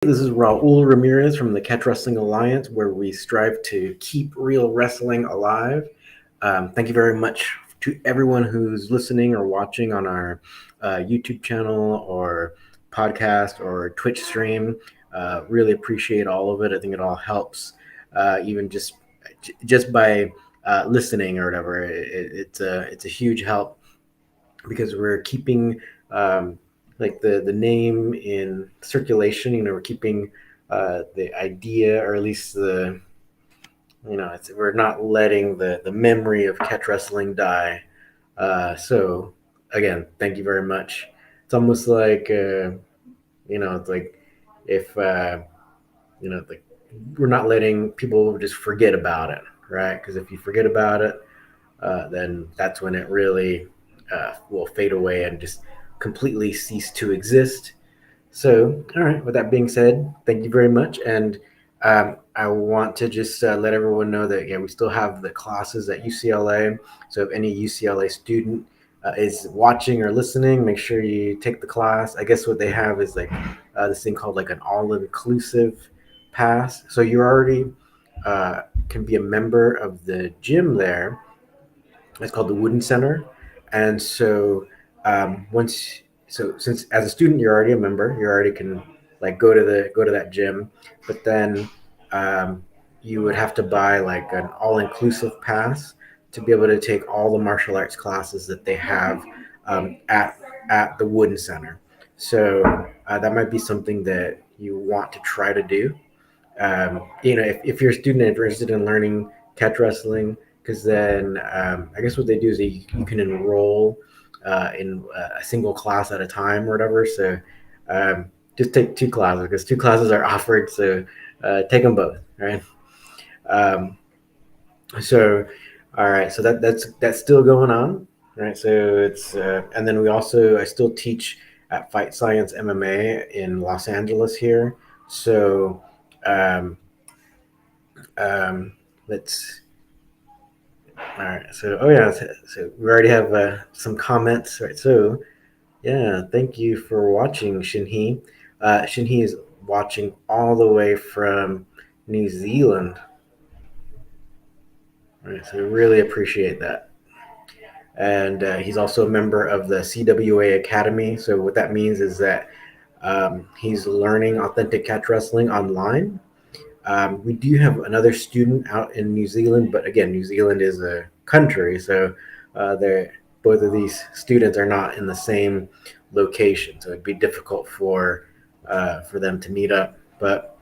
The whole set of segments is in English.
This is Raul Ramirez from the Catch Wrestling Alliance, where we strive to keep real wrestling alive. Thank you very much to everyone who's listening or watching on our YouTube channel or podcast or Twitch stream. Really appreciate all of it. I think it all helps, even just by listening or whatever. It's a huge help because we're keeping like the name in circulation. We're keeping the idea, or at least we're not letting the memory of catch wrestling die. So again, thank you very much. It's almost like it's like if like we're not letting people just forget about it, right? Because if you forget about it, then that's when it really will fade away and just completely cease to exist. So, all right, with that being said, thank you very much. And I want to just let everyone know that, we still have the classes at UCLA. So, if any UCLA student is watching or listening, make sure you take the class. I guess what they have is like this thing called like an all-inclusive pass. So, you already can be a member of the gym there. It's called the Wooden Center. And so once since as a student you're already a member, you already can like go to that gym, but then you would have to buy like an all-inclusive pass to be able to take all the martial arts classes that they have at the Wooden Center. So that might be something that you want to try to do. If you're a student interested in learning catch wrestling, because then I guess what they do is you can enroll in a single class at a time or whatever. So just take two classes because two classes are offered. So take them both, right? Um, so all right, so that's still going on, right? So it's and then I still teach at Fight Science MMA in Los Angeles here. So um, um, let's all right. So, so we already have some comments, right? So, yeah, thank you for watching, Shinhee. Shinhee is watching all the way from New Zealand. All right, so we really appreciate that. And he's also a member of the CWA Academy. So, what that means is that he's learning authentic catch wrestling online. We do have another student out in New Zealand, but again, New Zealand is a country, so both of these students are not in the same location, so it'd be difficult for them to meet up. But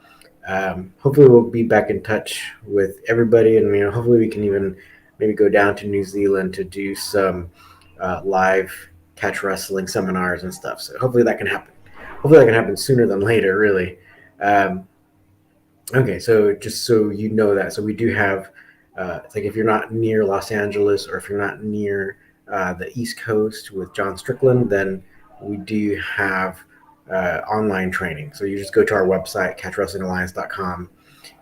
hopefully, we'll be back in touch with everybody, and hopefully, we can even maybe go down to New Zealand to do some live catch wrestling seminars and stuff. So hopefully that can happen. Hopefully that can happen sooner than later, really. Um, Okay, so just so you know that, so we do have, it's like if you're not near Los Angeles or if you're not near the East Coast with John Strickland, then we do have online training. So you just go to our website, catchwrestlingalliance.com,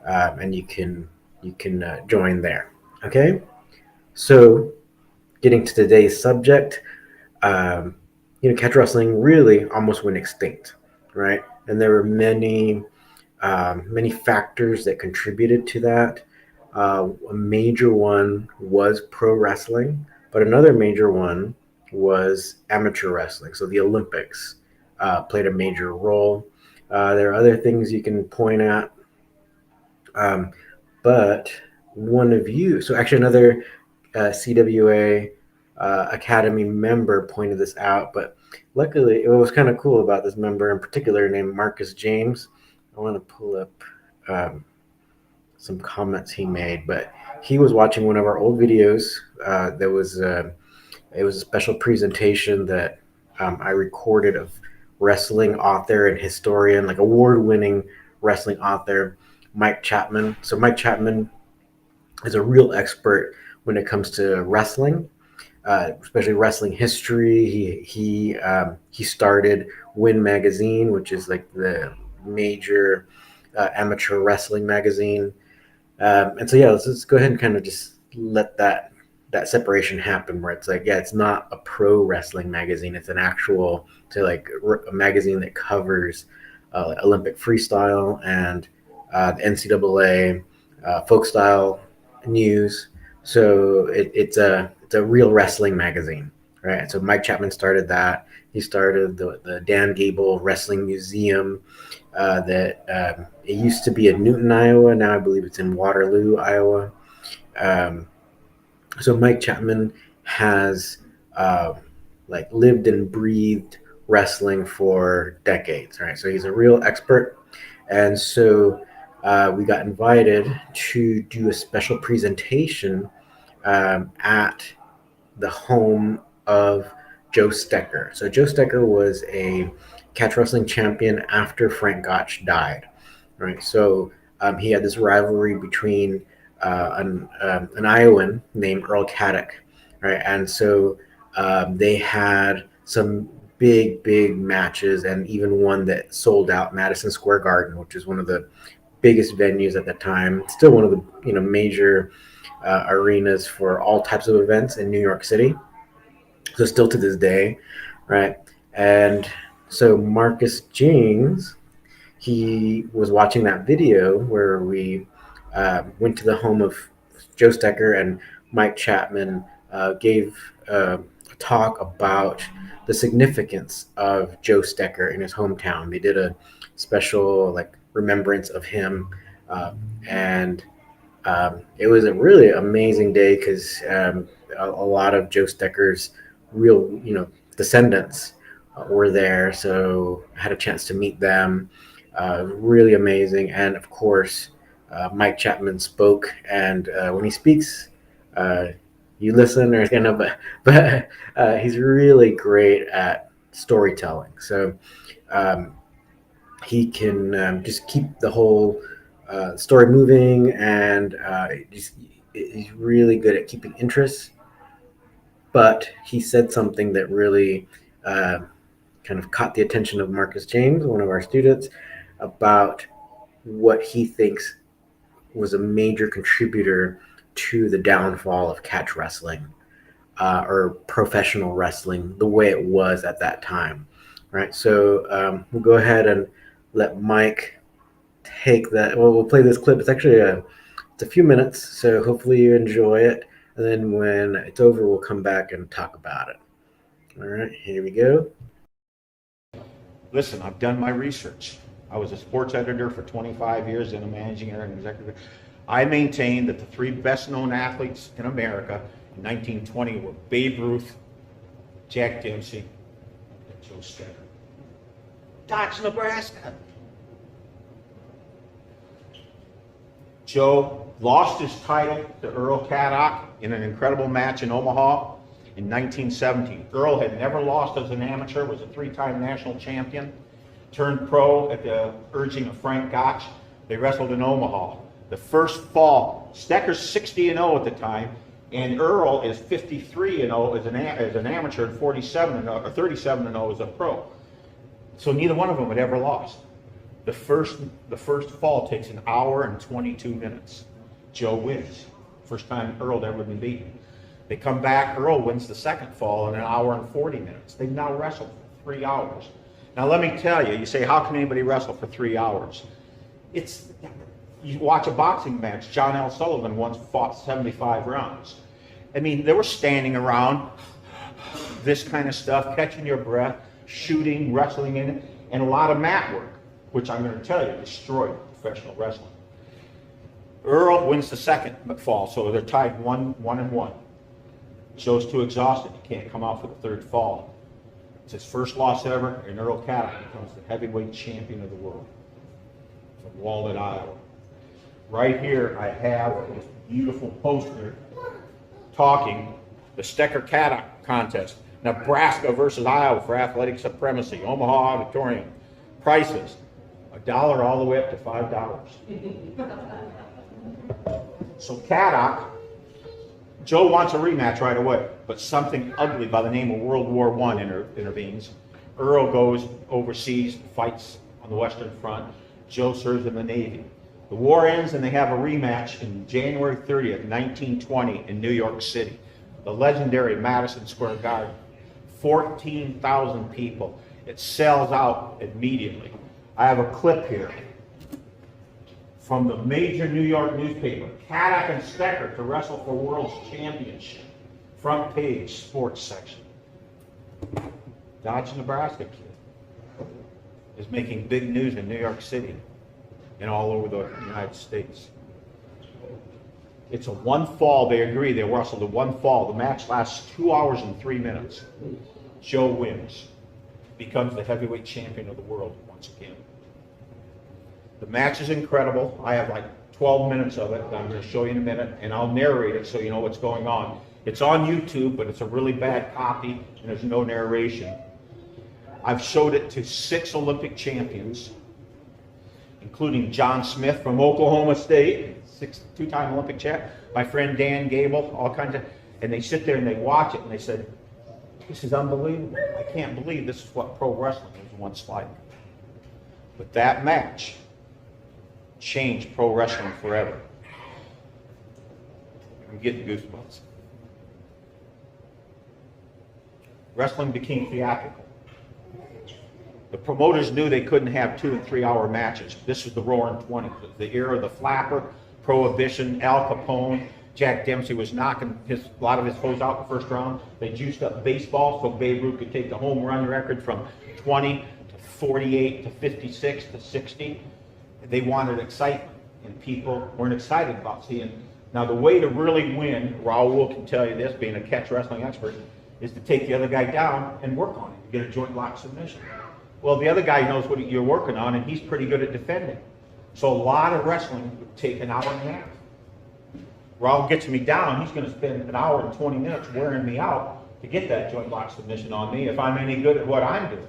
and you can join there. Okay, so getting to today's subject, um, catch wrestling really almost went extinct, right? And there were many factors that contributed to that. A major one was pro wrestling, but another major one was amateur wrestling. So the Olympics played a major role. There are other things you can point at, um, but one of you, so actually another CWA Academy member pointed this out, but luckily, what was kind of cool about this member in particular named Marcus James, I want to pull up um, some comments he made, but he was watching one of our old videos. It was a special presentation that I recorded of wrestling author and historian, like award-winning wrestling author Mike Chapman. So Mike Chapman is a real expert when it comes to wrestling, especially wrestling history. He started Win Magazine, which is like the major amateur wrestling magazine. And so let's go ahead and kind of just let that separation happen, where it's like, it's not a pro wrestling magazine; it's an actual, a magazine that covers Olympic freestyle and the NCAA folk style news. So it's a real wrestling magazine, right? So Mike Chapman started that. He started the Dan Gable Wrestling Museum. It used to be in Newton, Iowa. Now I believe it's in Waterloo, Iowa. Um, so Mike Chapman has uh, like lived and breathed wrestling for decades, right? So he's a real expert, and so we got invited to do a special presentation at the home of Joe Stecker. So Joe Stecker was a catch wrestling champion after Frank Gotch died, right? So he had this rivalry between an Iowan named Stecker-Caddock, right? And so they had some big matches, and even one that sold out Madison Square Garden, which is one of the biggest venues at the time. Still one of the major arenas for all types of events in New York City. So still to this day, right? And so Marcus James, he was watching that video where we went to the home of Joe Stecker, and Mike Chapman gave a talk about the significance of Joe Stecker in his hometown. They did a special like remembrance of him, and it was a really amazing day because a lot of Joe Stecker's real, descendants were there. So I had a chance to meet them. Really amazing. And of course, Mike Chapman spoke. And when he speaks, uh, you listen or but he's really great at storytelling. So um, he can just keep the whole story moving, and he's really good at keeping interest. But he said something that really uh, kind of caught the attention of Marcus James, one of our students, about what he thinks was a major contributor to the downfall of catch wrestling or professional wrestling the way it was at that time, right? So we'll go ahead and let Mike take that. Well, we'll play this clip. It's a few minutes, so hopefully you enjoy it. And then when it's over, we'll come back and talk about it. All right, here we go. Listen, I've done my research. I was a sports editor for 25 years and a managing editor and executive. I maintain that the three best known athletes in America in 1920 were Babe Ruth, Jack Dempsey, and Joe Stecker. Dodge, Nebraska. Joe lost his title to Stecker-Caddock in an incredible match in Omaha in 1917. Earl had never lost as an amateur, was a three-time national champion, turned pro at the urging of Frank Gotch. They wrestled in Omaha. The first fall, Stecker's 60-0 at the time, and Earl is 53-0 as an amateur and 47-0 or 37-0 as a pro. So neither one of them had ever lost. The first fall takes an hour and 22 minutes. Joe wins. First time Earl had ever been beaten. They come back, Earl wins the second fall in an hour and 40 minutes. They've now wrestled for 3 hours. Now let me tell you, you say, how can anybody wrestle for 3 hours? You watch a boxing match, John L. Sullivan once fought 75 rounds. I mean, they were standing around, this kind of stuff, catching your breath, shooting, wrestling in it, and a lot of mat work, which I'm going to tell you destroyed professional wrestling. Earl wins the second fall, so they're tied 1-1. Joe's too exhausted, he can't come out for the third fall. It's his first loss ever, and Stecker-Caddock becomes the heavyweight champion of the world from Walnut, Iowa. Right here, I have this beautiful poster talking the Stecker-Caddock contest. Nebraska versus Iowa for athletic supremacy. Omaha Auditorium. Prices, $1 all the way up to $5. So Caddock, Joe wants a rematch right away, but something ugly by the name of World War I intervenes. Earl goes overseas, fights on the Western Front. Joe serves in the Navy. The war ends and they have a rematch in January 30th, 1920 in New York City. The legendary Madison Square Garden. 14,000 people. It sells out immediately. I have a clip here from the major New York newspaper, Caddock and Stecker to wrestle for World's Championship. Front page, sports section. Dodge, Nebraska kid is making big news in New York City and all over the United States. It's a one fall, they agree, they wrestled a one fall. The match lasts 2 hours and 3 minutes. Joe wins, becomes the heavyweight champion of the world once again. The match is incredible. I have like 12 minutes of it that I'm going to show you in a minute, and I'll narrate it so you know what's going on. It's on YouTube, but it's a really bad copy, and there's no narration. I've showed it to 6 Olympic champions, including John Smith from Oklahoma State, 2-time Olympic champ, my friend Dan Gable, all kinds of, and they sit there and they watch it and they said, this is unbelievable. I can't believe this is what pro wrestling was once like. But that match changed pro wrestling forever. I'm getting goosebumps. Wrestling became theatrical. The promoters knew they couldn't have 2 and 3 hour matches. This was the Roaring 20s, the era of the flapper, Prohibition, Al Capone. Jack Dempsey was knocking a lot of his foes out in the first round. They juiced up baseball so Babe Ruth could take the home run record from 20 to 48 to 56 to 60. They wanted excitement, and people weren't excited about seeing. Now, the way to really win, Raul can tell you this, being a catch wrestling expert, is to take the other guy down and work on it, to get a joint lock submission. Well, the other guy knows what you're working on, and he's pretty good at defending. So a lot of wrestling would take an hour and a half. Raul gets me down, he's going to spend an hour and 20 minutes wearing me out to get that joint lock submission on me if I'm any good at what I'm doing.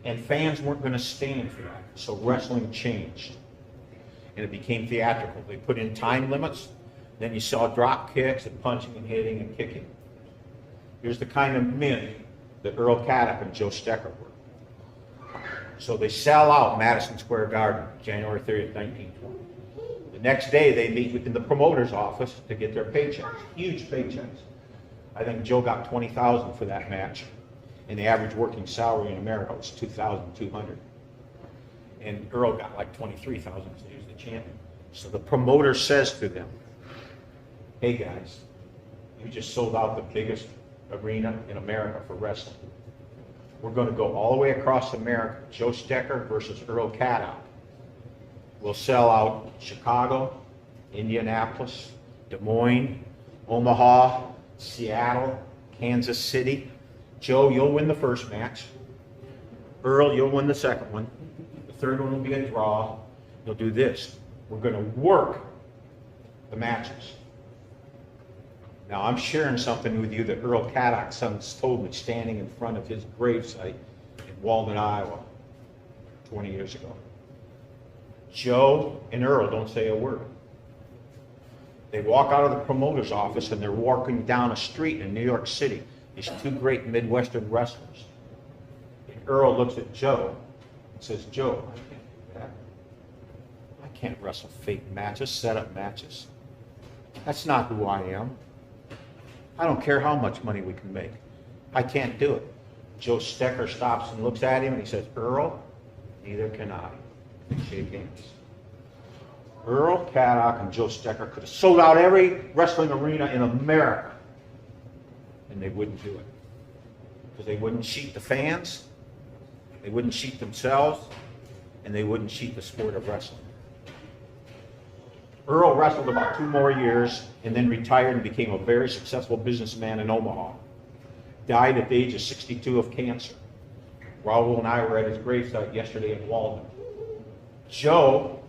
And fans weren't going to stand for that. So wrestling changed. And it became theatrical. They put in time limits. Then you saw drop kicks and punching and hitting and kicking. Here's the kind of men that Earl Caddock and Joe Stecker were. So they sell out Madison Square Garden, January 30th, 1920. The next day, they meet in the promoter's office to get their paychecks, huge paychecks. I think Joe got $20,000 for that match, and the average working salary in America was $2,200. And Earl got like $23,000 because he was the champion. So the promoter says to them, hey guys, you just sold out the biggest arena in America for wrestling. We're going to go all the way across America, Joe Stecker versus Earl Caddock. We'll sell out Chicago, Indianapolis, Des Moines, Omaha, Seattle, Kansas City. Joe, you'll win the first match. Earl, you'll win the second one. The third one will be a draw. You'll do this. We're going to work the matches. Now, I'm sharing something with you that Earl Caddock's son told me standing in front of his gravesite in Walden, Iowa, 20 years ago. Joe and Earl don't say a word. They walk out of the promoter's office and they're walking down a street in New York City, these 2 great Midwestern wrestlers. And Earl looks at Joe and says, Joe, I can't do that. I can't wrestle fake matches, set up matches. That's not who I am. I don't care how much money we can make. I can't do it. Joe Stecker stops and looks at him and he says, Earl, neither can I. They shake hands. Earl Caddock and Joe Stecker could have sold out every wrestling arena in America, and they wouldn't do it. Because they wouldn't cheat the fans, they wouldn't cheat themselves, and they wouldn't cheat the sport of wrestling. Earl wrestled about 2 more years and then retired and became a very successful businessman in Omaha. Died at the age of 62 of cancer. Raul and I were at his gravesite yesterday in Walden. Joe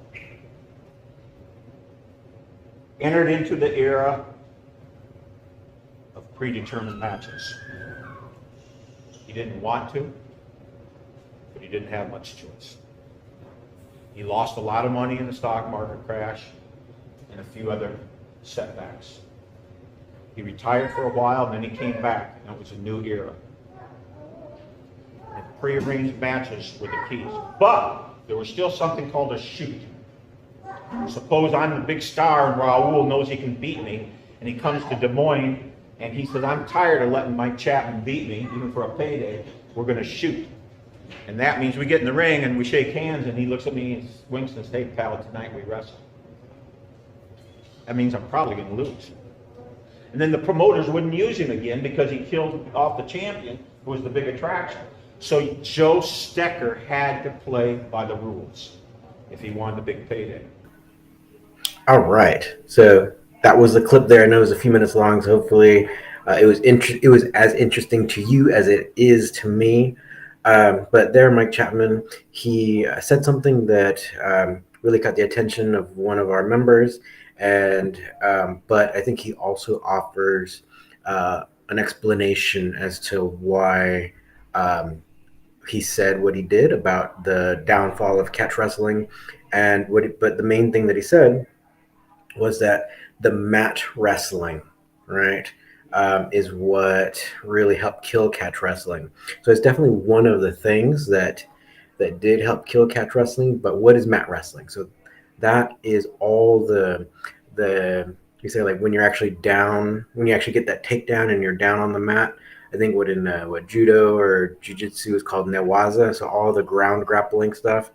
entered into the era of predetermined matches. He didn't want to, but he didn't have much choice. He lost a lot of money in the stock market crash and a few other setbacks. He retired for a while, and then he came back, and it was a new era. And prearranged matches were the keys. But there was still something called a shoot. Suppose I'm the big star and Raul knows he can beat me, and he comes to Des Moines and he says, I'm tired of letting Mike Chapman beat me, even for a payday. We're going to shoot. And that means we get in the ring and we shake hands and he looks at me and winks and says, hey, pal, tonight we wrestle. That means I'm probably going to lose. And then the promoters wouldn't use him again because he killed off the champion, who was the big attraction. So Joe Stecker had to play by the rules if he wanted the big payday. All right. So that was the clip there. I know it was a few minutes long, so hopefully it was as interesting to you as it is to me. But there, Mike Chapman, he said something that really caught the attention of one of our members, and but I think he also offers an explanation as to why he said what he did about the downfall of catch wrestling, and but the main thing that he said was that the mat wrestling, right, is what really helped kill catch wrestling. So it's definitely one of the things that did help kill catch wrestling. But what is mat wrestling? So that is all the you say, like, when you're actually down, when you actually get that takedown and you're down on the mat. I think what judo or jiu-jitsu is called newaza. So all the ground grappling stuff,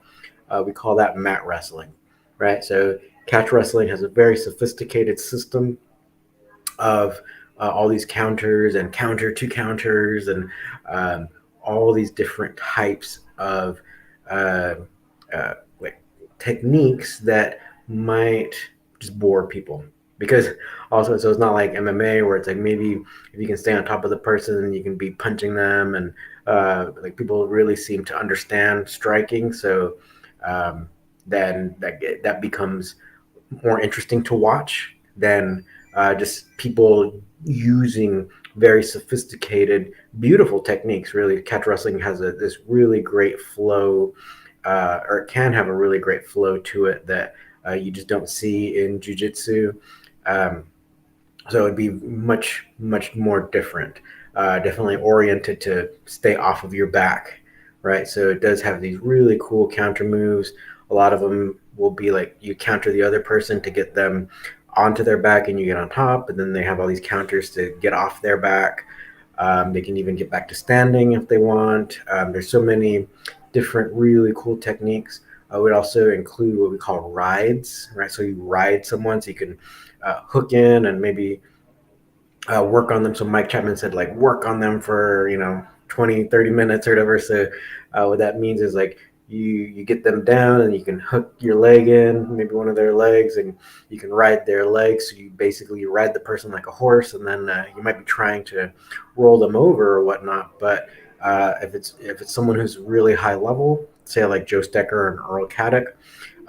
we call that mat wrestling, right? So catch wrestling has a very sophisticated system of all these counters and counter to counters and all these different types of uh, like techniques that might just bore people. Because also, so it's not like MMA where it's like maybe if you can stay on top of the person, you can be punching them, and like people really seem to understand striking. So then that becomes more interesting to watch than just people using very sophisticated, beautiful techniques. Really, catch wrestling has this really great flow, or it can have a really great flow to it that you just don't see in jiu-jitsu. Um, so it'd be much, much more different. Definitely oriented to stay off of your back, right? So it does have these really cool counter moves. A lot of them will be like you counter the other person to get them onto their back and you get on top, and then they have all these counters to get off their back. They can even get back to standing if they want. There's so many different really cool techniques. I would also include what we call rides, right? So you ride someone, so you can hook in and maybe work on them. So Mike Chapman said, like, work on them for 20, 30 minutes or whatever. So what that means is, like, you get them down and you can hook your leg in, maybe one of their legs, and you can ride their legs. So you ride the person like a horse, and then you might be trying to roll them over or whatnot. But if it's someone who's really high level, say like Joe Stecker and Earl Caddock,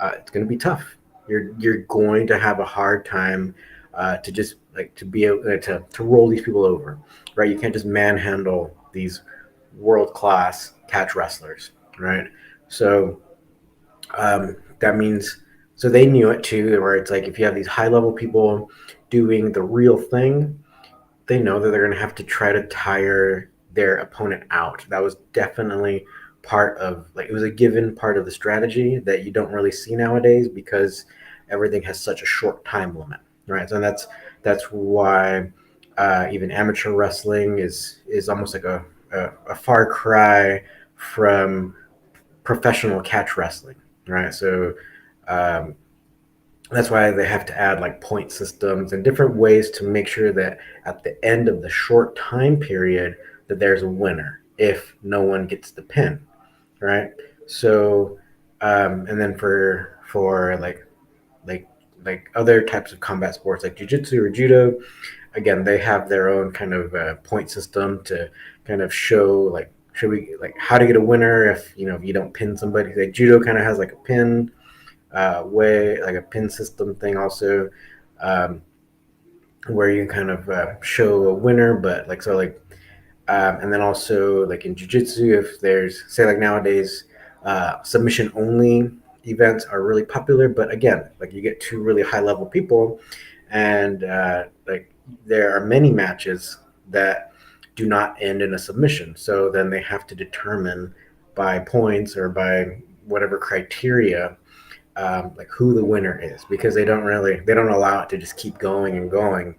it's going to be tough. You're going to have a hard time to just like to be able to roll these people over, right? You can't just manhandle these world class catch wrestlers, right? So that means, so they knew it too, where it's like if you have these high level people doing the real thing, they know that they're going to have to try to tire their opponent out. That was definitely part of, like, it was a given part of the strategy that you don't really see nowadays because everything has such a short time limit, right? So that's why even amateur wrestling is almost like a far cry from professional catch wrestling, right? So um, that's why they have to add like point systems and different ways to make sure that at the end of the short time period that there's a winner if no one gets the pin, right? So and then for like like other types of combat sports like jiu-jitsu or judo, again, they have their own kind of point system to kind of show, like, should we, like, how to get a winner if you don't pin somebody. Like judo kind of has like a pin way, like a pin system thing also, um, where you kind of show a winner. But like, so like and then also like in jiu-jitsu, if there's, say, like nowadays submission only events are really popular. But again, like, you get two really high level people, and like there are many matches that do not end in a submission, so then they have to determine by points or by whatever criteria, like, who the winner is, because they don't allow it to just keep going and going,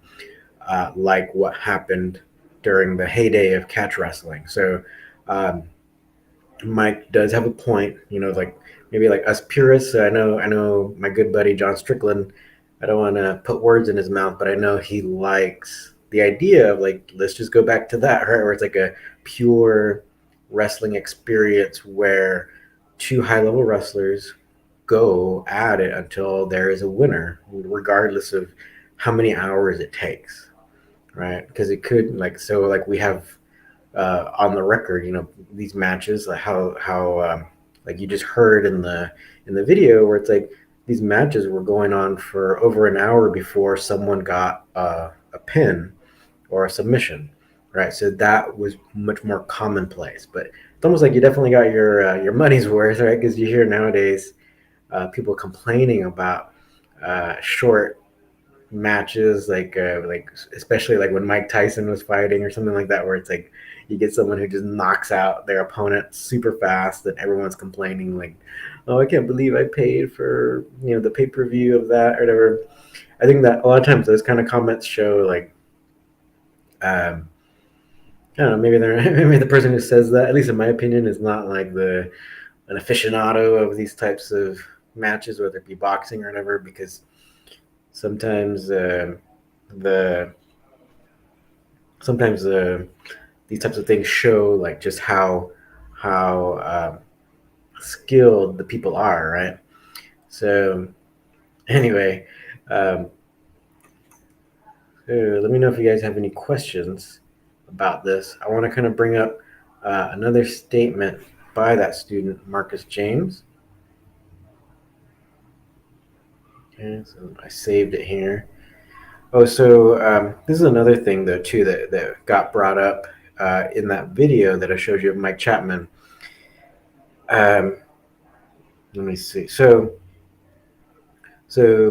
like what happened during the heyday of catch wrestling. So um, Mike does have a point. Like maybe like us purists. I know my good buddy John Strickland. I don't want to put words in his mouth, but I know he likes the idea of like let's just go back to that, right? Where it's like a pure wrestling experience where two high level wrestlers go at it until there is a winner, regardless of how many hours it takes, right? Because it could like we have on the record, these matches, like how like you just heard in the video where it's like these matches were going on for over an hour before someone got a pin or a submission, right? So that was much more commonplace. But it's almost like you definitely got your money's worth, right? Because you hear nowadays people complaining about short matches, like especially like when Mike Tyson was fighting or something like that, where it's like you get someone who just knocks out their opponent super fast, and everyone's complaining like, "Oh, I can't believe I paid for the pay per view of that or whatever." I think that a lot of times those kind of comments show like, um, I don't know, maybe they're maybe the person who says that, at least in my opinion, is not like the an aficionado of these types of matches, whether it be boxing or whatever, because sometimes the sometimes these types of things show like just how skilled the people are, right? So anyway, um, let me know if you guys have any questions about this. I want to kind of bring up another statement by that student, Marcus James. Okay, so I saved it here. Oh, so this is another thing though too that got brought up in that video that I showed you of Mike Chapman. Um, let me see. So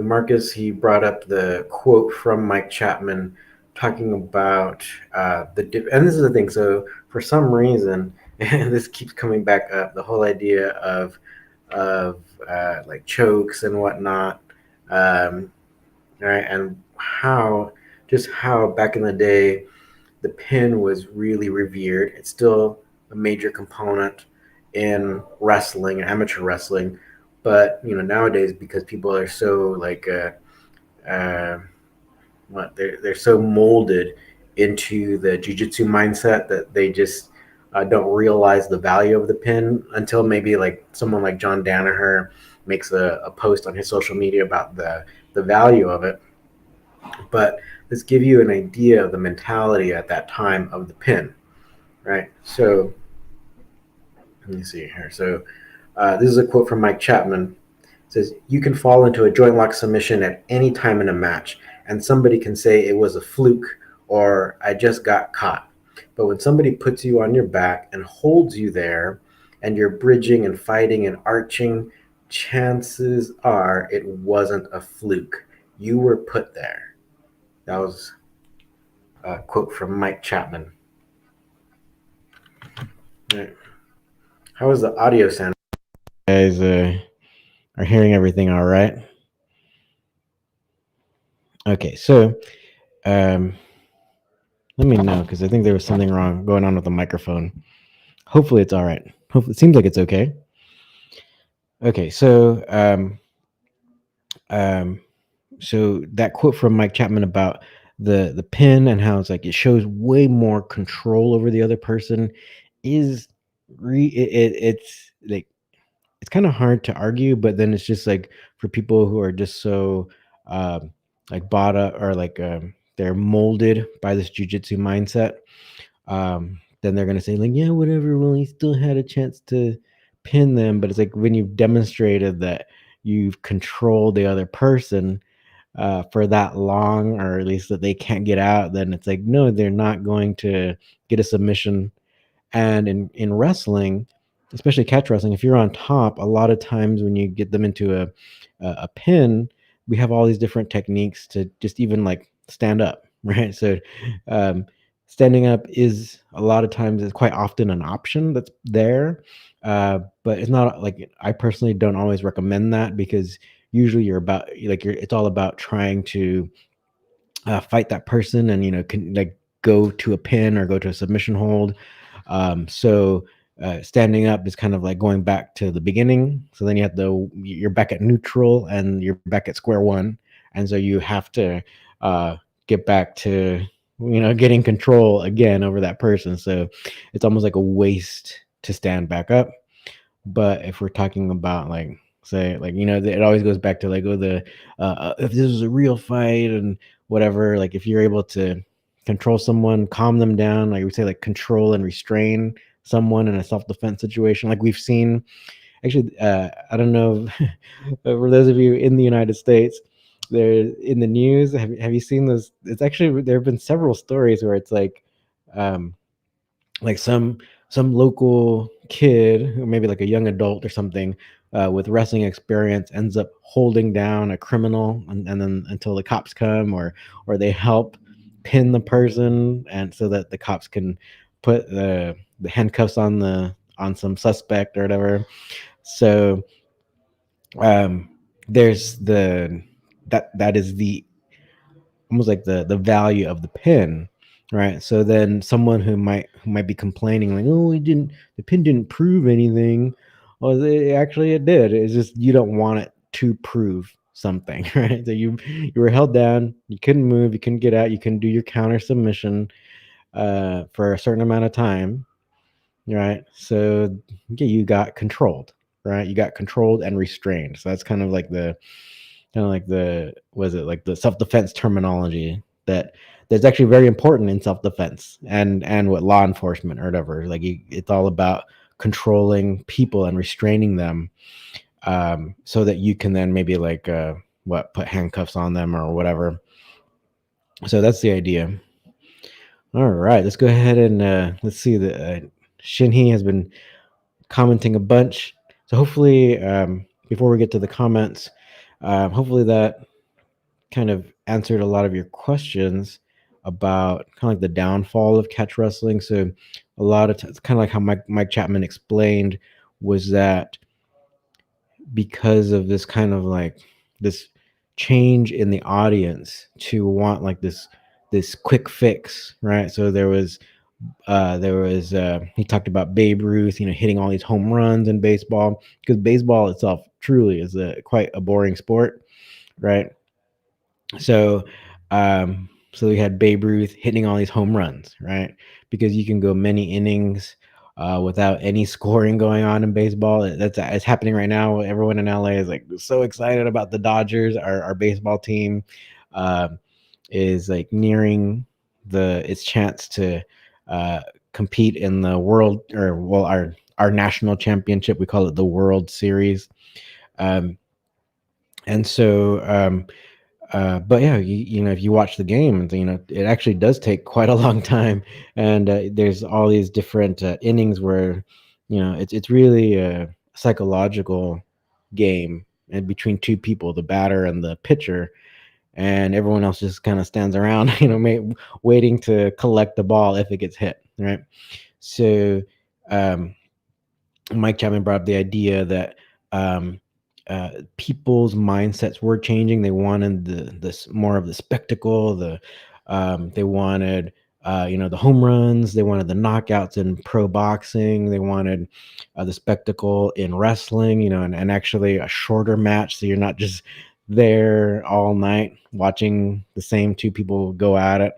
Marcus, he brought up the quote from Mike Chapman talking about and this is the thing. So for some reason, and this keeps coming back up, the whole idea of like chokes and whatnot, um, right? And how back in the day the pin was really revered. It's still a major component in wrestling, amateur wrestling, but nowadays because people are so like uh, what they're so molded into the jiu-jitsu mindset that they just don't realize the value of the pin until maybe like someone like John Danaher makes a post on his social media about the value of it. But let's give you an idea of the mentality at that time of the pin, right? So let me see here. So this is a quote from Mike Chapman. It says, "You can fall into a joint lock submission at any time in a match, and somebody can say it was a fluke or I just got caught. But when somebody puts you on your back and holds you there, and you're bridging and fighting and arching, chances are it wasn't a fluke. You were put there." That was a quote from Mike Chapman. Right. How is the audio sound? You guys are hearing everything all right? Okay, so um, let me know because I think there was something wrong going on with the microphone. Hopefully, it's all right. Hopefully, it seems like it's okay. Okay, um, so that quote from Mike Chapman about the pin and how it's like it shows way more control over the other person is it's like it's kind of hard to argue, but then it's just like for people who are just so like bought up or like they're molded by this jujitsu mindset, then they're gonna say like, yeah, whatever. Well, he still had a chance to pin them, but it's like when you've demonstrated that you've controlled the other person for that long, or at least that they can't get out, then it's like, no, they're not going to get a submission. And in wrestling, especially catch wrestling, if you're on top, a lot of times when you get them into a pin, we have all these different techniques to just even like stand up, right? So um, standing up is a lot of times it's quite often an option that's there, but it's not like I personally don't always recommend that because usually you're about like you're it's all about trying to fight that person and can like go to a pin or go to a submission hold. So standing up is kind of like going back to the beginning. So then you're back at neutral and you're back at square one, and so you have to uh, get back to getting control again over that person. So it's almost like a waste to stand back up. But if we're talking about like say like it always goes back to like the if this was a real fight and whatever, like if you're able to control someone, calm them down, like we say like control and restrain someone in a self-defense situation, like we've seen actually. I don't know for those of you in the United States, there in the news, have you seen those? It's actually there have been several stories where it's um like some local kid, or maybe like a young adult or something, with wrestling experience ends up holding down a criminal, and then until the cops come, or they help pin the person, and so that the cops can put the handcuffs on some suspect or whatever. So um there's that is the almost like the value of the pin, right? So then someone who might be complaining like, oh, the pin didn't prove anything. Well, actually it did. It's just you don't want it to prove something, right? So you were held down, you couldn't move, you couldn't get out, you couldn't do your counter submission for a certain amount of time, right? So yeah, you got controlled, right? You got controlled and restrained. So that's kind of like the was it like the self-defense terminology that's actually very important in self-defense and what law enforcement or whatever, like it's all about controlling people and restraining them, so that you can then maybe like what put handcuffs on them or whatever. So that's the idea. All right, let's go ahead and let's see. The Shinhee has been commenting a bunch, so hopefully before we get to the comments, hopefully that kind of answered a lot of your questions about kind of like the downfall of catch wrestling. So a lot of it's kind of like how Mike Chapman explained, was that because of this kind of like this change in the audience to want like this quick fix, right? So he talked about Babe Ruth, hitting all these home runs in baseball, because baseball itself truly is quite a boring sport, right? So, so we had Babe Ruth hitting all these home runs, right? Because you can go many innings without any scoring going on in baseball. That's it's happening right now. Everyone in LA is like so excited about the Dodgers. Our baseball team um, is like nearing its chance to uh, compete in the world, or well, our national championship. We call it the World Series. Um, and so but yeah, if you watch the game, it actually does take quite a long time, and there's all these different innings where, it's really a psychological game, and between two people, the batter and the pitcher, and everyone else just kind of stands around, waiting to collect the ball if it gets hit, right? So, um, Mike Chapman brought up the idea that um, people's mindsets were changing. They wanted this more of the spectacle. They wanted the home runs. They wanted the knockouts in pro boxing. They wanted the spectacle in wrestling. And actually a shorter match, so you're not just there all night watching the same two people go at it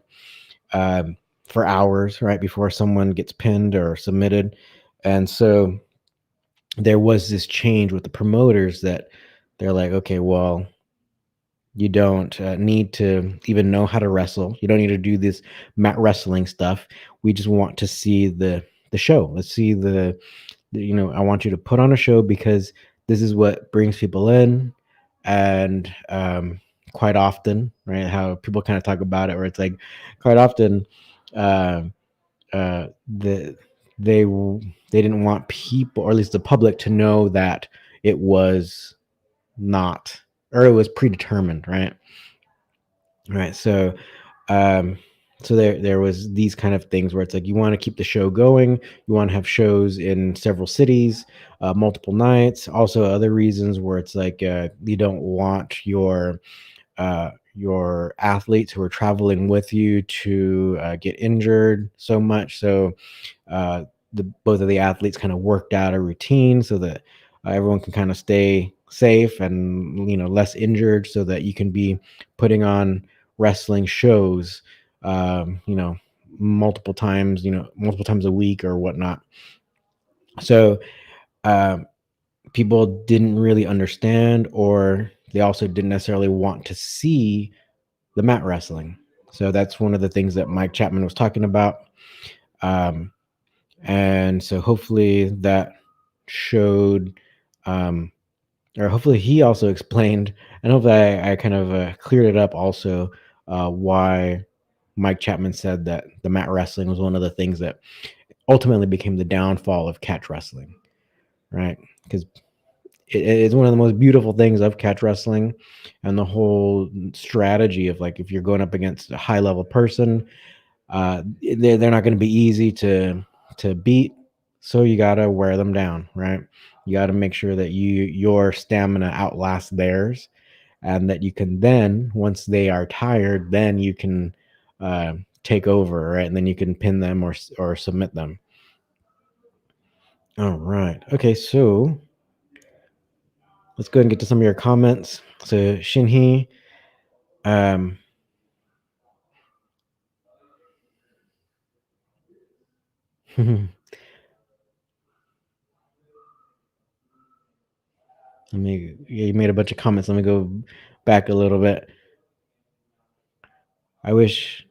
for hours, right, before someone gets pinned or submitted. And so there was this change with the promoters that they're like, okay, well, you don't need to even know how to wrestle. You don't need to do this mat wrestling stuff. We just want to see the show. Let's see I want you to put on a show, because this is what brings people in. And quite often, right, how people kind of talk about it, where it's like quite often uh, the they didn't want people, or at least the public, to know that it was not, or it was predetermined, right. So um there was these kind of things where it's like you want to keep the show going, you want to have shows in several cities, multiple nights. Also other reasons where it's like you don't want your athletes who are traveling with you to get injured so much. So both of the athletes kind of worked out a routine so that everyone can kind of stay safe and less injured, so that you can be putting on wrestling shows, um, you know, multiple times a week or whatnot. So um, people didn't really understand, or they also didn't necessarily want to see the mat wrestling. So that's one of the things that Mike Chapman was talking about. Um, and so hopefully that showed, um, or hopefully he also explained, and hopefully I kind of cleared it up also, why Mike Chapman said that the mat wrestling was one of the things that ultimately became the downfall of catch wrestling, right? Because it's one of the most beautiful things of catch wrestling, and the whole strategy of, like, if you're going up against a high level person, they're not going to be easy to beat. So you got to wear them down, right? You got to make sure that your stamina outlasts theirs, and that you can then, once they are tired, then you can take over, right? And then you can pin them or submit them. All right. Okay, so let's go ahead and get to some of your comments. So Shinhee, um, let me. Yeah, you made a bunch of comments. Let me go back a little bit. I wish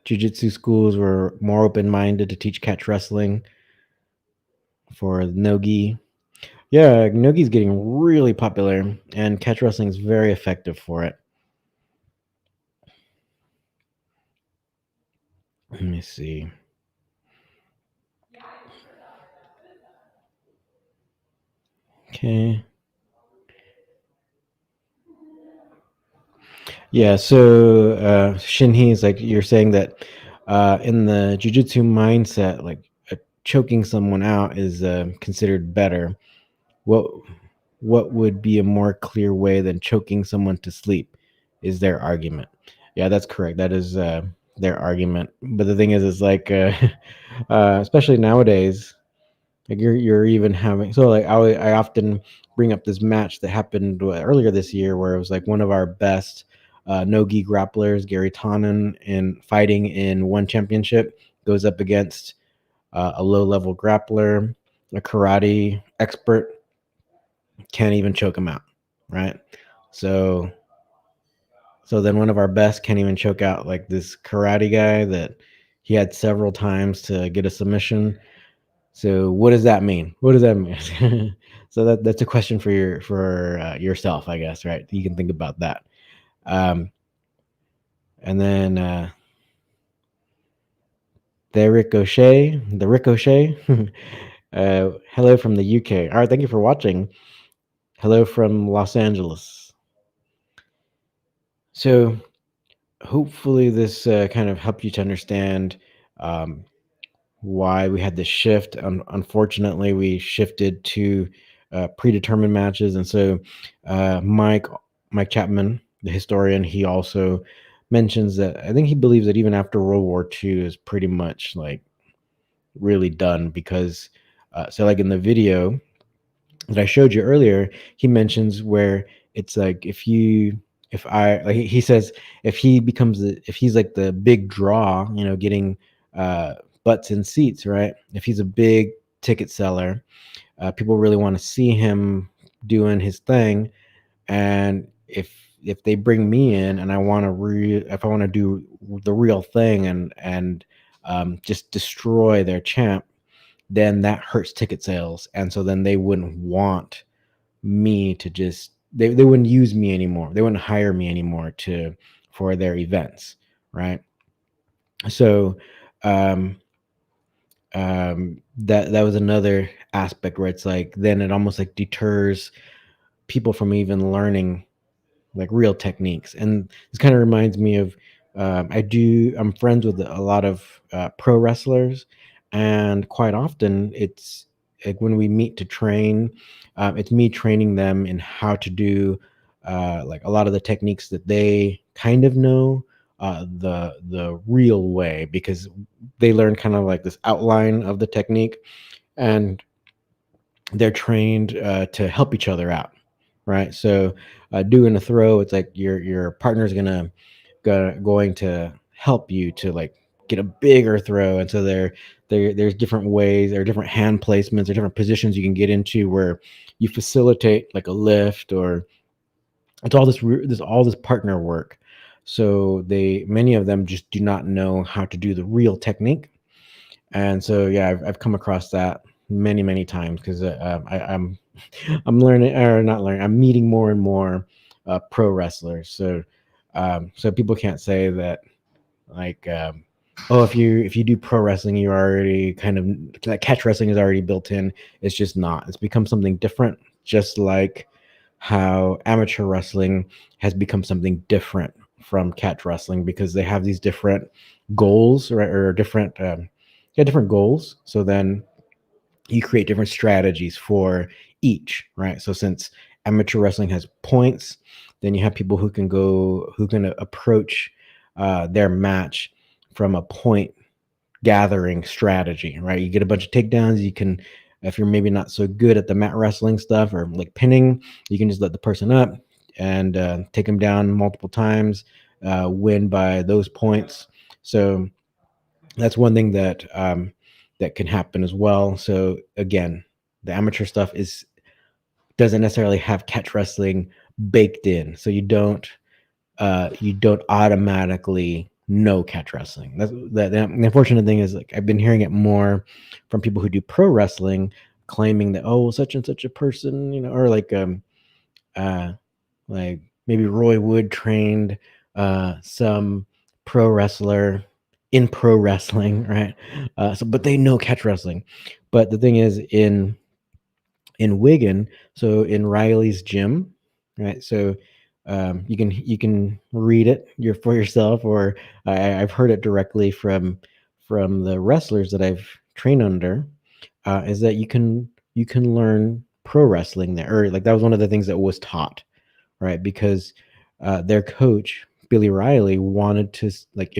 jiu-jitsu schools were more open-minded to teach catch wrestling for nogi. Yeah, nogi's getting really popular, and catch wrestling is very effective for it. Let me see. Okay. Yeah, so Shinhee is like, you're saying that in the jiu-jitsu mindset, like, choking someone out is considered better. What what would be a more clear way than choking someone to sleep, is their argument. Yeah, that's correct. That is their argument. But the thing is like, especially nowadays, like, you're even having, so like, I often bring up this match that happened earlier this year, where it was like one of our best no-gi grapplers, Gary Tonnen, in fighting in one championship, goes up against a low-level grappler, a karate expert, can't even choke him out, right? So then one of our best can't even choke out, like, this karate guy that he had several times to get a submission. So what does that mean? What does that mean? So that's a question for yourself, I guess, right? You can think about that. Um, and then the ricochet. Hello from the UK. All right, thank you for watching. Hello from Los Angeles. So hopefully this kind of helped you to understand um, why we had this shift. Unfortunately, we shifted to predetermined matches, and so Mike Chapman, the historian, he also mentions that I think he believes that even after World War II is pretty much, like, really done, because so, like, in the video that I showed you earlier, he mentions where it's like, if I, like, he says, if he's like the big draw, getting uh butts in seats, right? If he's a big ticket seller, people really want to see him doing his thing, and if they bring me in and if I want to do the real thing and just destroy their champ, then that hurts ticket sales, and so then they wouldn't want me to just they wouldn't use me anymore. They wouldn't hire me anymore for their events, right? So um that was another aspect where it's like, then it almost like deters people from even learning, like, real techniques. And this kind of reminds me of, I'm friends with a lot of pro wrestlers, and quite often it's like, when we meet to train, it's me training them in how to do like a lot of the techniques that they kind of know the real way, because they learn kind of like this outline of the technique, and they're trained to help each other out, right? So doing a throw, it's like your partner's going to help you to like get a bigger throw, and so there's different ways, there are different hand placements, or different positions you can get into where you facilitate like a lift, or it's all this partner work. So they many of them just do not know how to do the real technique, and so yeah, I've come across that many times because I'm learning, or not learning, I'm meeting more and more pro wrestlers. So people can't say that like oh, if you do pro wrestling, you already kind of, that catch wrestling is already built in. It's just not. It's become something different, just like how amateur wrestling has become something different from catch wrestling, because they have these different goals, or different yeah, different goals. So then you create different strategies for each, right? So since amateur wrestling has points, then you have people who can approach their match from a point gathering strategy, right? You get a bunch of takedowns. You can, if you're maybe not so good at the mat wrestling stuff or like pinning, you can just let the person up and take them down multiple times, win by those points. So that's one thing that can happen as well. So again, the amateur stuff is doesn't necessarily have catch wrestling baked in, so you don't automatically know catch wrestling. The unfortunate thing is, like, I've been hearing it more from people who do pro wrestling, claiming that, oh, well, such and such a person, or uh like maybe Roy Wood trained some pro wrestler in pro wrestling, right? So but they know catch wrestling. But the thing is, in Wigan, so in Riley's gym, right? So you can read it for yourself, or I've heard it directly from the wrestlers that I've trained under. Is that you can learn pro wrestling there, or like that was one of the things that was taught, right? Because their coach Billy Riley wanted to, like,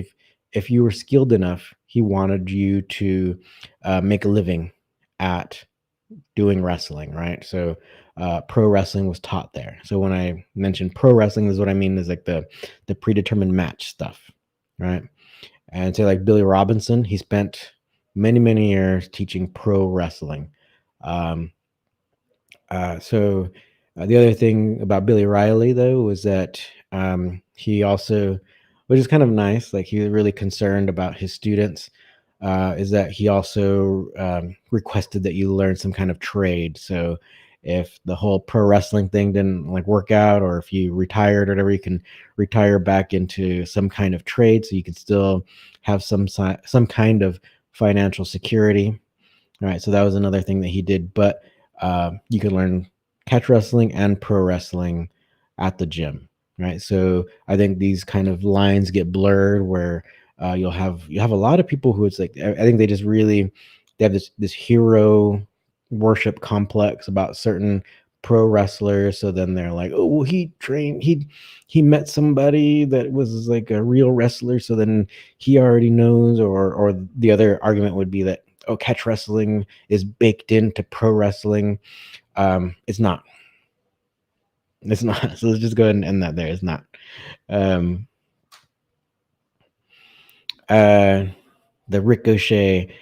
if you were skilled enough, he wanted you to make a living at doing wrestling, right? So pro wrestling was taught there. So when I mentioned pro wrestling, this is what I mean is like the predetermined match stuff, right? And say like Billy Robinson, he spent many years teaching pro wrestling. Um, the other thing about Billy Riley, though, was that he also, which is kind of nice, like he was really concerned about his students, is that he also requested that you learn some kind of trade. So if the whole pro wrestling thing didn't like work out, or if you retired or whatever, you can retire back into some kind of trade, so you can still have some kind of financial security. All right, so that was another thing that he did. But you could learn catch wrestling and pro wrestling at the gym, right? So I think these kind of lines get blurred, where you have a lot of people who, it's like, I think they have this hero worship complex about certain pro wrestlers. So then they're like, oh, well, he met somebody that was like a real wrestler, so then he already knows. Or the other argument would be that, oh, catch wrestling is baked into pro wrestling. It's not. It's not. So let's just go ahead and end that there. It's not. Um, uh, the ricochet.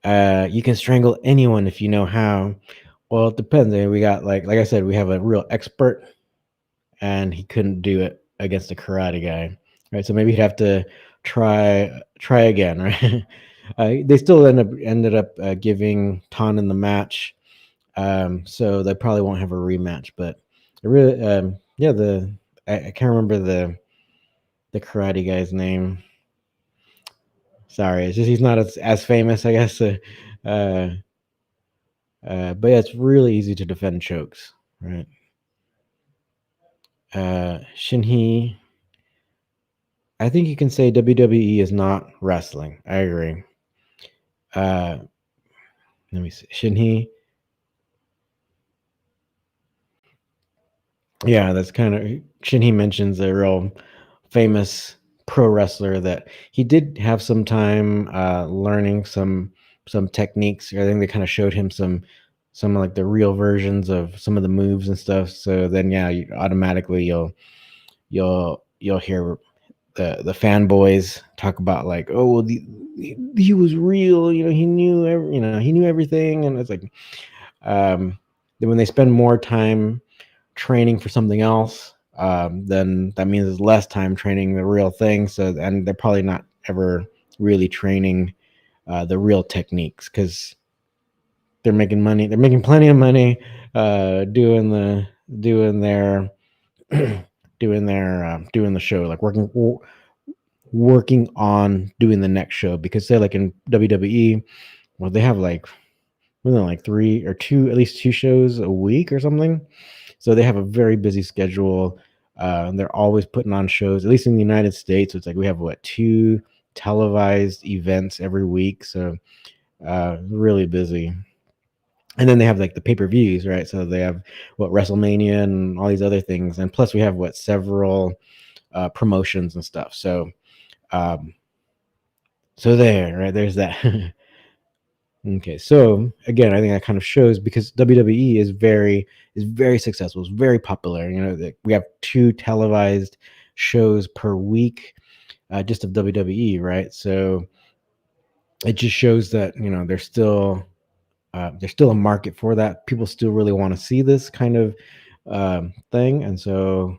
You can strangle anyone if you know how. Well, it depends. We got, like I said, we have a real expert, and he couldn't do it against a karate guy, right? So maybe he'd have to try again, right? They still ended up giving Tannen the match. So they probably won't have a rematch, but I really, yeah, I can't remember the karate guy's name. Sorry, it's just he's not as famous, I guess. Uh, but yeah, it's really easy to defend chokes, right? Shinhei, I think you can say WWE is not wrestling. I agree. Uh, Let me see. Shinhei, yeah, that's kind of, Shinhei mentions a real famous pro wrestler that he did have some time learning some techniques. I think they kind of showed him some like the real versions of some of the moves and stuff. So then yeah, automatically you'll hear the fanboys talk about like, oh well, he was real, he knew he knew everything. And it's like then when they spend more time training for something else, then that means it's less time training the real thing. So, and they're probably not ever really training the real techniques, because they're making money. They're making plenty of money doing their doing the show, like working on doing the next show. Because say like in WWE, well, they have like wasn't it like at least two shows a week or something. So they have a very busy schedule. They're always putting on shows, at least in the United States. It's like we have two televised events every week. So really busy. And then they have like the pay-per-views, right? So they have WrestleMania and all these other things. And plus we have several promotions and stuff. So there's that. Okay, so again, I think that kind of shows, because WWE is very successful. It's very popular. We have 2 televised shows per week, just of WWE, right? So it just shows that there's still a market for that. People still really want to see this kind of thing, and so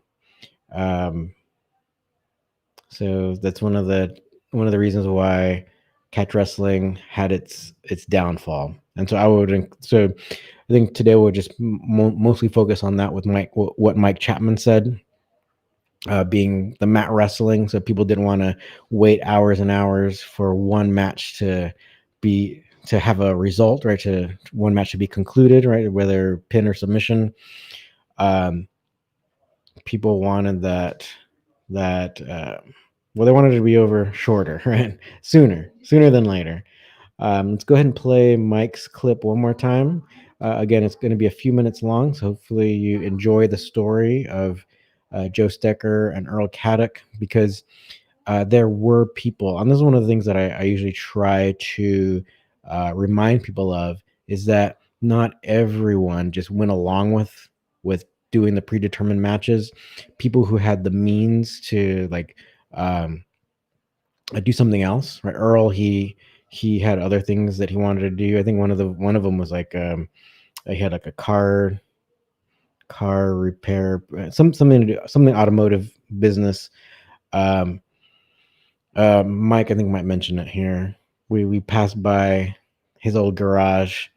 that's one of the reasons why catch wrestling had its downfall. And so I think today we'll just mostly focus on that with what Mike Chapman said, being the mat wrestling. So people didn't want to wait hours and hours for one match to have a result, right? To one match to be concluded, right? Whether pin or submission. People wanted that they wanted it to be over shorter, right? Sooner than later. Let's go ahead and play Mike's clip one more time. Again, it's going to be a few minutes long, so hopefully you enjoy the story of Joe Stecker and Earl Caddock, because there were people, and this is one of the things that I usually try to remind people of, is that not everyone just went along with doing the predetermined matches. People who had the means to do something else, right? Earl, he had other things that he wanted to do. I think one of them was like he had like a car repair, something automotive business. Mike, I think, might mention it here. We passed by his old garage,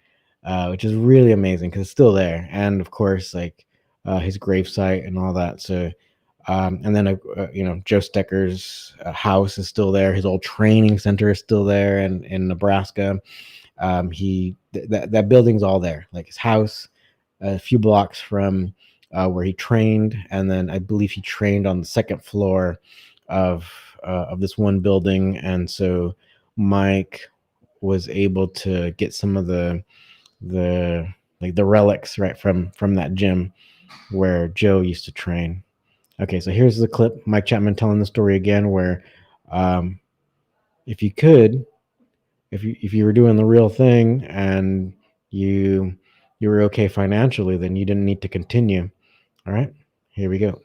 which is really amazing because it's still there, and of course, like his gravesite and all that. So, and then Joe Stecker's house is still there. His old training center is still there, in Nebraska. That building's all there, like his house, a few blocks from where he trained, and then I believe he trained on the second floor of this one building. And so Mike was able to get some of the relics, right, from that gym where Joe used to train. Okay, so here's the clip, Mike Chapman telling the story again, where if you were doing the real thing and you were okay financially, then you didn't need to continue. All right, here we go.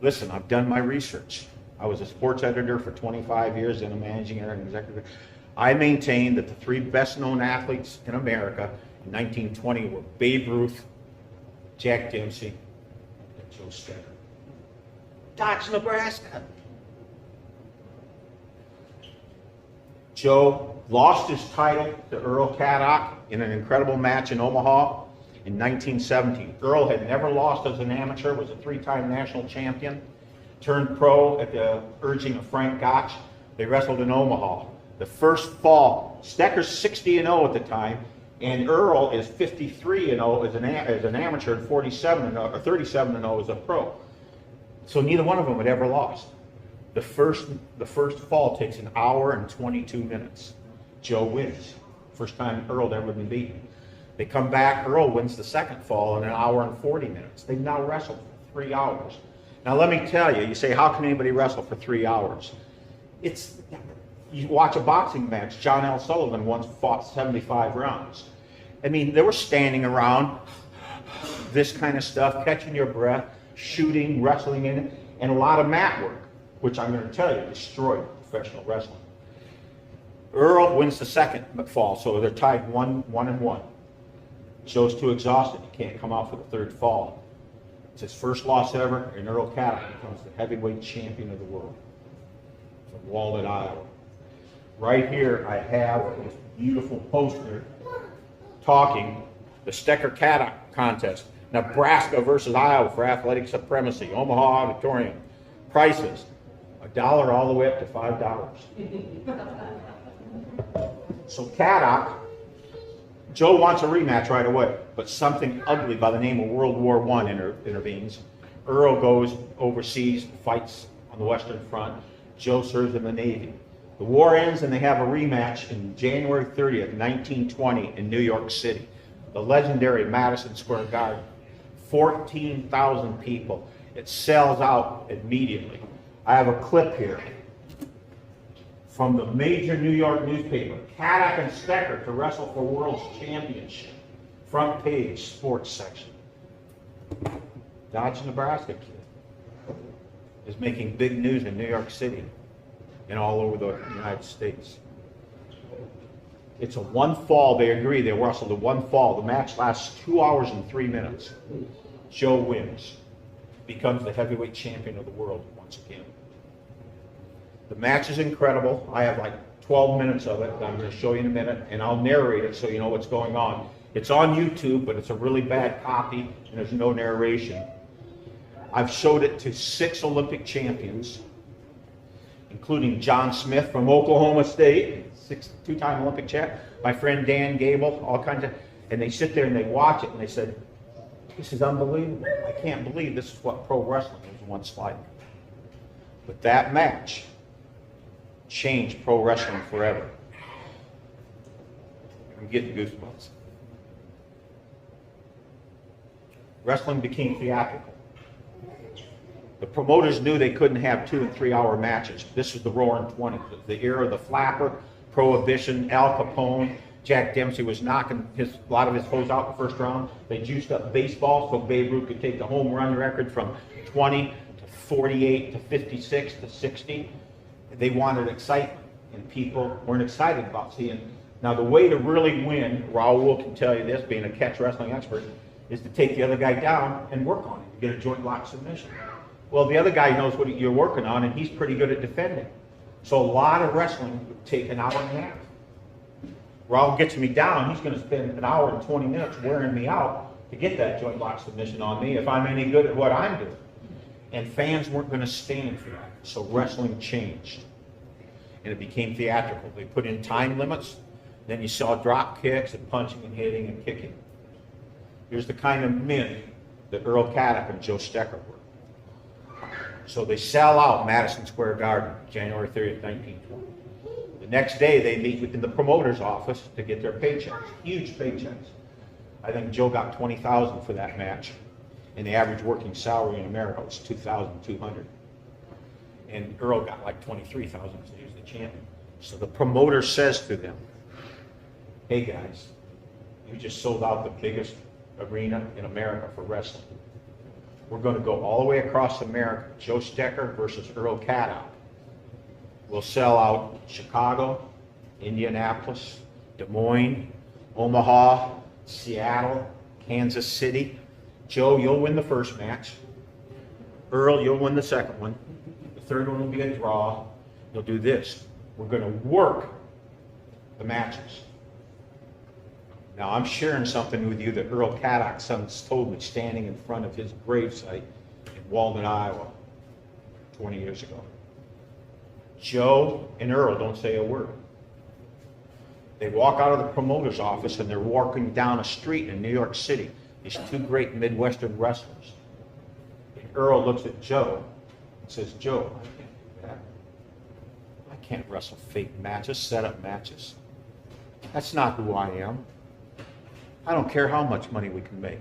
Listen, I've done my research. I was a sports editor for 25 years and a managing editor and executive. I maintain that the 3 best-known athletes in America in 1920 were Babe Ruth, Jack Dempsey, and Joe Stecker. Dodge, Nebraska. Joe lost his title to Earl Caddock in an incredible match in Omaha in 1917. Earl had never lost as an amateur, was a 3-time national champion, turned pro at the urging of Frank Gotch. They wrestled in Omaha. The first fall, Stecker's 60-0 at the time, and Earl is 53-0 as an amateur, and 47-0 or 37-0 as a pro. So neither one of them had ever lost. The first fall takes an hour and 22 minutes. Joe wins. First time Earl had ever been beaten. They come back, Earl wins the second fall in an hour and 40 minutes. They've now wrestled for 3 hours. Now let me tell you, you say, how can anybody wrestle for 3 hours? It's You watch a boxing match, John L. Sullivan once fought 75 rounds. I mean, they were standing around, this kind of stuff, catching your breath, shooting, wrestling in it, and a lot of mat work, which I'm going to tell you destroyed professional wrestling. Earl wins the second fall, so they're tied 1-1. Joe's too exhausted, he can't come out for the third fall. It's his first loss ever, and Earl Caddock becomes the heavyweight champion of the world from Walden, Iowa. Right here, I have this beautiful poster talking the Stecker-Caddock contest. Nebraska versus Iowa for athletic supremacy. Omaha Auditorium. Prices, $1 all the way up to $5. So Caddock, Joe wants a rematch right away, but something ugly by the name of World War I intervenes. Earl goes overseas, fights on the Western Front. Joe serves in the Navy. The war ends and they have a rematch in January 30th, 1920 in New York City. The legendary Madison Square Garden. 14,000 people. It sells out immediately. I have a clip here from the major New York newspaper. Caddock and Stecker to wrestle for World's Championship. Front page, sports section. Dodge, Nebraska kid is making big news in New York City and all over the United States. It's a one fall, they agree, they wrestled a one fall. The match lasts 2 hours and 3 minutes. Joe wins, becomes the heavyweight champion of the world once again. The match is incredible. I have like 12 minutes of it that I'm going to show you in a minute, and I'll narrate it so you know what's going on. It's on YouTube, but it's a really bad copy, and there's no narration. I've showed it to 6 Olympic champions, including John Smith from Oklahoma State, two-time Olympic champ, my friend Dan Gable, all kinds of, and they sit there and they watch it and they said, this is unbelievable. I can't believe this is what pro wrestling was once like. But that match changed pro wrestling forever. I'm getting goosebumps. Wrestling became theatrical. The promoters knew they couldn't have 2 and 3 hour matches. This was the Roaring 20s, the era of the flapper, Prohibition, Al Capone. Jack Dempsey was knocking a lot of his foes out in the first round. They juiced up baseball so Babe Ruth could take the home run record from 20 to 48 to 56 to 60. They wanted excitement, and people weren't excited about seeing. Now, the way to really win, Raul can tell you this, being a catch wrestling expert, is to take the other guy down and work on it, get a joint lock submission. Well, the other guy knows what you're working on, and he's pretty good at defending. So a lot of wrestling would take an hour and a half. Raul gets me down, he's going to spend an hour and 20 minutes wearing me out to get that joint lock submission on me if I'm any good at what I'm doing. And fans weren't going to stand for that. So wrestling changed. And it became theatrical. They put in time limits. Then you saw drop kicks and punching and hitting and kicking. Here's the kind of men that Earl Caddock and Joe Stecker were. So they sell out Madison Square Garden, January 30th, 1920. The next day, they meet in the promoter's office to get their paychecks, huge paychecks. I think Joe got $20,000 for that match, and the average working salary in America was $2,200. And Earl got like $23,000 because he was the champion. So the promoter says to them, hey guys, you just sold out the biggest arena in America for wrestling. We're going to go all the way across America. Joe Stecker versus Earl Caddock. We'll sell out Chicago, Indianapolis, Des Moines, Omaha, Seattle, Kansas City. Joe, you'll win the first match. Earl, you'll win the second one. The third one will be a draw. You'll do this. We're going to work the matches. Now, I'm sharing something with you that Earl Caddock told me standing in front of his gravesite in Walden, Iowa, 20 years ago. Joe and Earl don't say a word. They walk out of the promoter's office and they're walking down a street in New York City, these two great Midwestern wrestlers. And Earl looks at Joe and says, Joe, I can't do that. I can't wrestle fake matches, set up matches. That's not who I am. I don't care how much money we can make.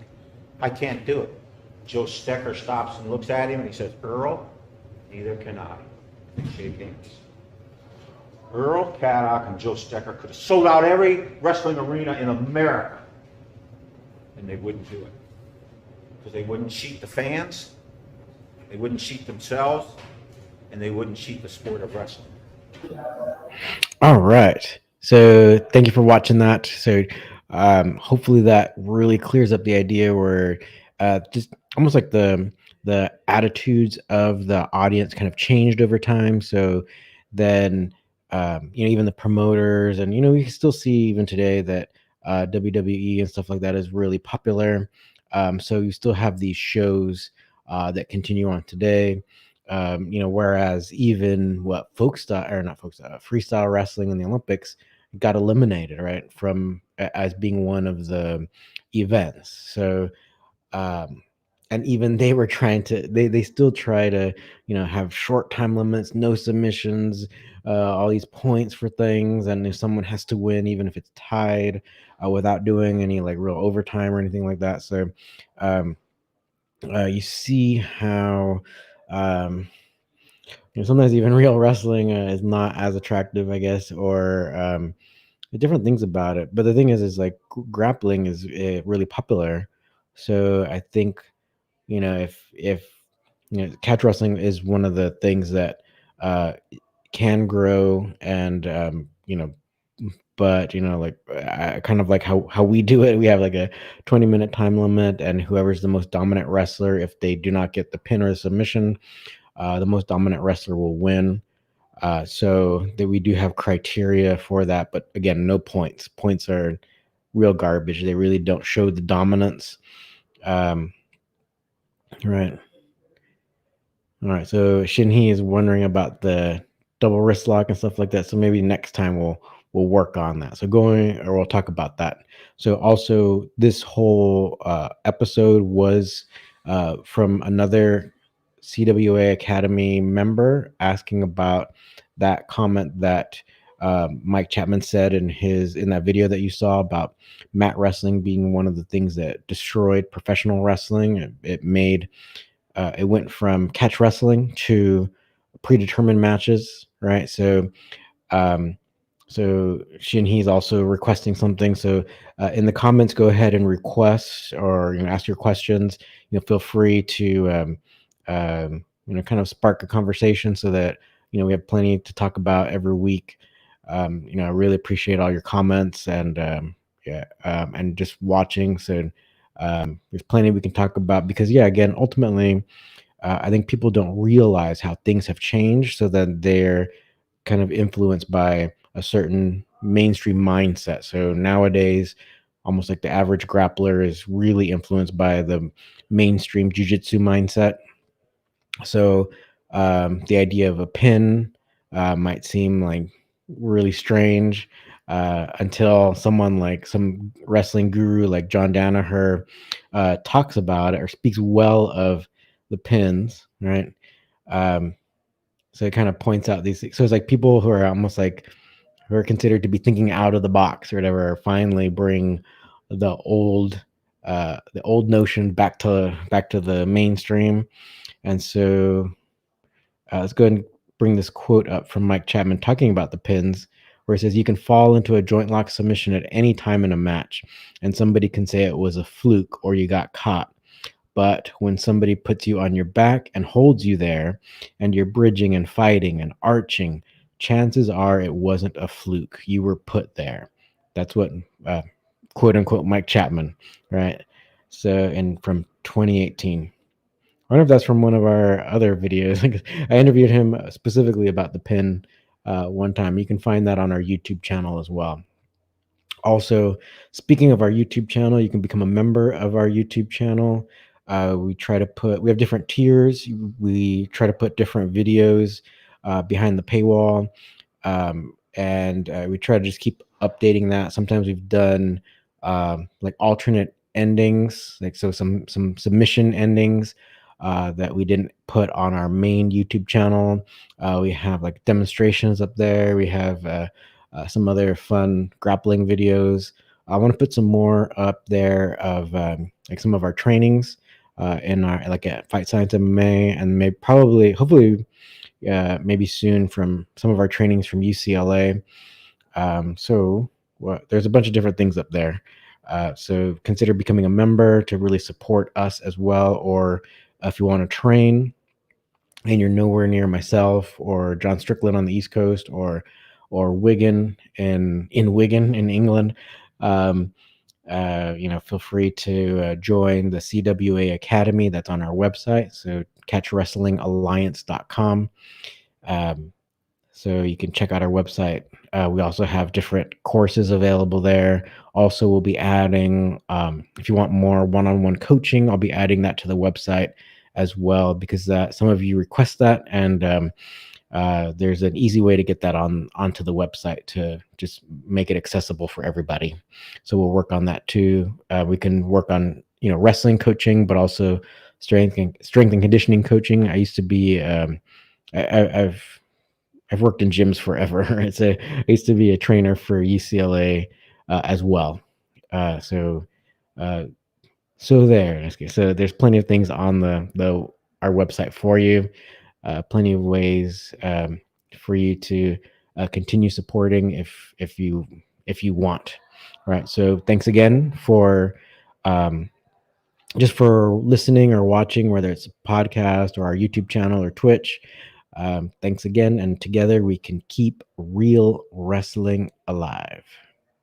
I can't do it. Joe Stecker stops and looks at him and he says, Earl, neither can I. They shake hands. Earl Caddock and Joe Stecker could have sold out every wrestling arena in America, and they wouldn't do it. Because they wouldn't cheat the fans, they wouldn't cheat themselves, and they wouldn't cheat the sport of wrestling. All right. So thank you for watching that. So hopefully that really clears up the idea where just almost like the attitudes of the audience kind of changed over time. So then even the promoters and we can still see even today that WWE and stuff like that is really popular. So you still have these shows that continue on today. Whereas even what folk style or not folk style, freestyle wrestling in the Olympics got eliminated, right, from as being one of the events. So, and even they were trying to, they still try to, have short time limits, no submissions, all these points for things, and if someone has to win, even if it's tied, without doing any like real overtime or anything like that. So, you see how. Um, sometimes even real wrestling is not as attractive, I guess, or different things about it. But the thing is like grappling is really popular. So I think if catch wrestling is one of the things that can grow, and but like kind of like how we do it, we have like a 20-minute time limit, and whoever's the most dominant wrestler, if they do not get the pin or the submission, the most dominant wrestler will win. So that we do have criteria for that, but again, no points. Points are real garbage. They really don't show the dominance. Um, right. All right. So Shinhee is wondering about the double wrist lock and stuff like that. So maybe next time we'll work on that. So we'll talk about that. So also this whole episode was from another CWA Academy member asking about that comment that Mike Chapman said in that video that you saw about mat wrestling being one of the things that destroyed professional wrestling. It went from catch wrestling to predetermined matches, right? So um, so Shinhee's also requesting something. So in the comments, go ahead and request or ask your questions. Feel free to kind of spark a conversation so that we have plenty to talk about every week. I really appreciate all your comments and and just watching. So there's plenty we can talk about because again, ultimately, I think people don't realize how things have changed, so that they're kind of influenced by a certain mainstream mindset. So nowadays, almost like the average grappler is really influenced by the mainstream jiu-jitsu mindset. So the idea of a pin might seem like really strange until someone like some wrestling guru like John Danaher talks about it or speaks well of the pins, right? Um, so it kind of points out these things. So it's like people who are almost like who are considered to be thinking out of the box or whatever finally bring the old notion back to the mainstream. And so let's go ahead and bring this quote up from Mike Chapman talking about the pins, where he says, "You can fall into a joint lock submission at any time in a match, and somebody can say it was a fluke or you got caught. But when somebody puts you on your back and holds you there, and you're bridging and fighting and arching, chances are it wasn't a fluke. You were put there." That's what quote unquote Mike Chapman, right? So, and from 2018. I wonder if that's from one of our other videos. I interviewed him specifically about the pin one time. You can find that on our YouTube channel as well. Also, speaking of our YouTube channel, you can become a member of our YouTube channel. We have different tiers. We try to put different videos behind the paywall. And we try to just keep updating that. Sometimes we've done like alternate endings, like so some submission endings that we didn't put on our main YouTube channel. We have like demonstrations up there. We have some other fun grappling videos. I want to put some more up there of like some of our trainings in our like at Fight Science MMA, and maybe probably hopefully maybe soon from some of our trainings from UCLA. So there's a bunch of different things up there. So consider becoming a member to really support us as well. Or if you want to train and you're nowhere near myself or John Strickland on the East Coast, or Wigan in Wigan in England, um, feel free to join the CWA Academy that's on our website. So catchwrestlingalliance.com. Um, so you can check out our website. We also have different courses available there. Also, we'll be adding, if you want more one-on-one coaching, I'll be adding that to the website as well, because some of you request that, and there's an easy way to get that onto the website to just make it accessible for everybody. So we'll work on that too. We can work on wrestling coaching, but also strength and conditioning coaching. I used to be I've worked in gyms forever. I used to be a trainer for UCLA as well. Uh, so uh, so there. So there's plenty of things on the our website for you. Plenty of ways for you to continue supporting if you want. All right. So thanks again for just for listening or watching, whether it's a podcast or our YouTube channel or Twitch. Thanks again, and together we can keep real wrestling alive.